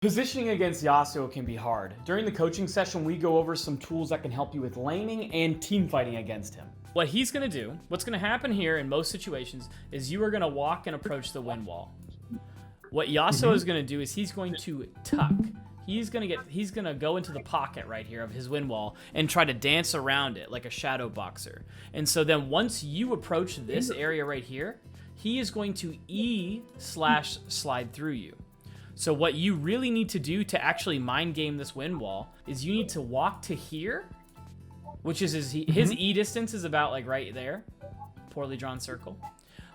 Positioning against Yasuo can be hard. During the coaching session, we go over some tools that can help you with laning and team fighting against him. What he's going to do, what's going to happen here in most situations, is you are going to walk and approach the wind wall. What Yasuo is going to do is he's going to tuck. He's going to go into the pocket right here of his wind wall and try to dance around it like a shadow boxer. And so then once you approach this area right here, he is going to E/slide through you. So what you really need to do to actually mind game this wind wall is you need to walk to here, which is his E distance is about like right there, poorly drawn circle.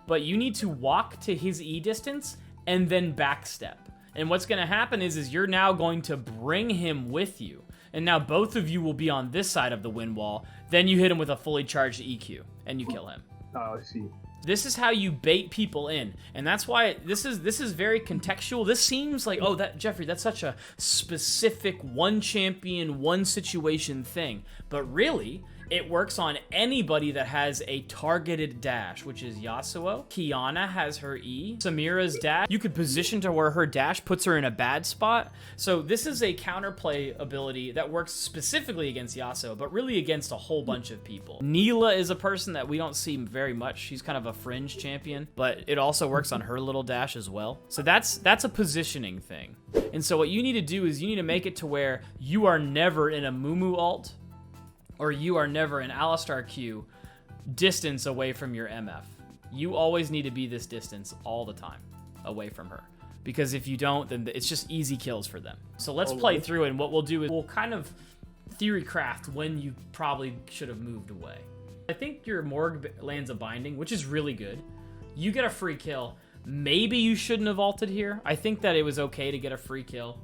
But you need to walk to his E distance and then backstep. And what's going to happen is you're now going to bring him with you. And now both of you will be on this side of the wind wall. Then you hit him with a fully charged EQ and you kill him. Oh, I see. This is how you bait people in, and that's why this is very contextual. This seems like, oh, that Jeffrey, that's such a specific one champion, one situation thing, but really, it works on anybody that has a targeted dash, which is Yasuo. Kiana has her E. Samira's dash, you could position to where her dash puts her in a bad spot. So this is a counterplay ability that works specifically against Yasuo, but really against a whole bunch of people. Neela is a person that we don't see very much. She's kind of a fringe champion, but it also works on her little dash as well. So that's a positioning thing. And so what you need to do is you need to make it to where you are never in a Mumu ult, or you are never an Alistar Q distance away from your MF. You always need to be this distance all the time away from her. Because if you don't, then it's just easy kills for them. So let's play through it, and what we'll do is we'll kind of theory craft when you probably should have moved away. I think your Morg lands a binding, which is really good. You get a free kill. Maybe you shouldn't have ulted here. I think that it was okay to get a free kill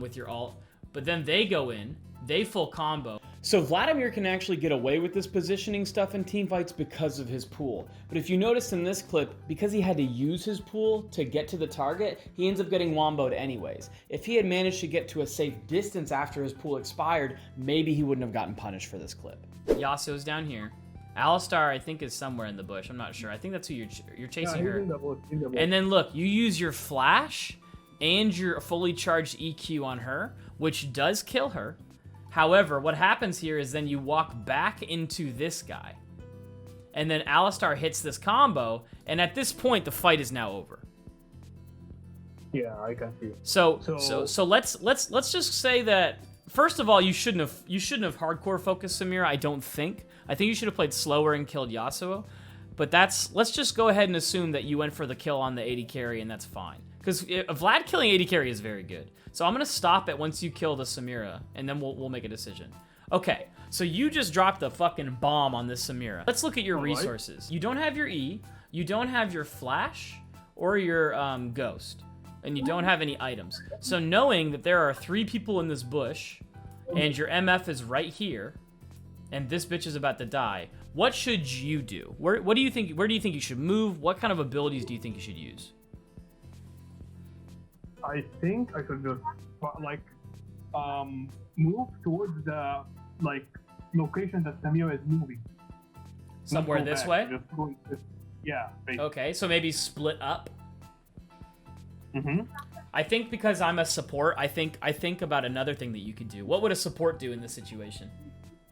with your ult. But then they go in, they full combo. So Vladimir can actually get away with this positioning stuff in teamfights because of his pool. But if you notice in this clip, because he had to use his pool to get to the target, he ends up getting womboed anyways. If he had managed to get to a safe distance after his pool expired, maybe he wouldn't have gotten punished for this clip. Yasuo's down here. Alistar, I think, is somewhere in the bush. I'm not sure. I think that's who you're chasing her. And then look, you use your flash and your fully charged EQ on her, which does kill her. However, what happens here is then you walk back into this guy. And then Alistar hits this combo, and at this point, the fight is now over. Yeah, I can see. So let's just say that first of all, you shouldn't have hardcore focused Samira, I don't think. I think you should have played slower and killed Yasuo. But let's just go ahead and assume that you went for the kill on the AD carry, and that's fine. Because Vlad killing AD carry is very good. So I'm going to stop it once you kill the Samira, and then we'll make a decision. Okay, so you just dropped a fucking bomb on this Samira. Let's look at your resources. You don't have your E, you don't have your flash, or your ghost, and you don't have any items. So knowing that there are 3 people in this bush, and your MF is right here, and this bitch is about to die, what should you do? Where do you think you should move? What kind of abilities do you think you should use? I think I could just move towards the location that Samira is moving. Somewhere this way? Yeah. Basically. Okay, so maybe split up. Mm-hmm. I think because I'm a support, I think about another thing that you could do. What would a support do in this situation?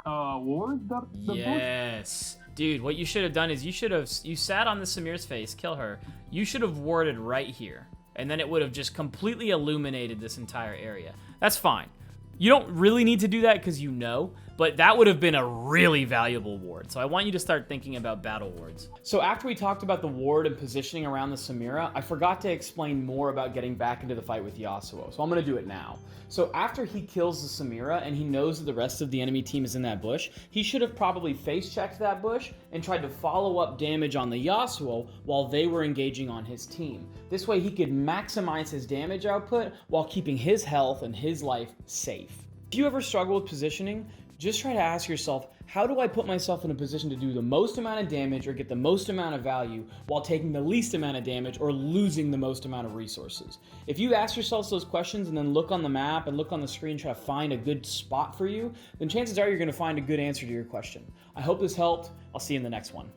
Ward the yes. Dude, what you should have done is you sat on the Samira's face, kill her. You should have warded right here. And then it would have just completely illuminated this entire area. That's fine. You don't really need to do that because you know, but that would have been a really valuable ward. So I want you to start thinking about battle wards. So after we talked about the ward and positioning around the Samira, I forgot to explain more about getting back into the fight with Yasuo. So I'm going to do it now. So after he kills the Samira and he knows that the rest of the enemy team is in that bush, he should have probably face-checked that bush and tried to follow up damage on the Yasuo while they were engaging on his team. This way he could maximize his damage output while keeping his health and his life safe. If you ever struggle with positioning, just try to ask yourself, how do I put myself in a position to do the most amount of damage or get the most amount of value while taking the least amount of damage or losing the most amount of resources? If you ask yourself those questions and then look on the map and look on the screen, try to find a good spot for you, then chances are you're going to find a good answer to your question. I hope this helped. I'll see you in the next one.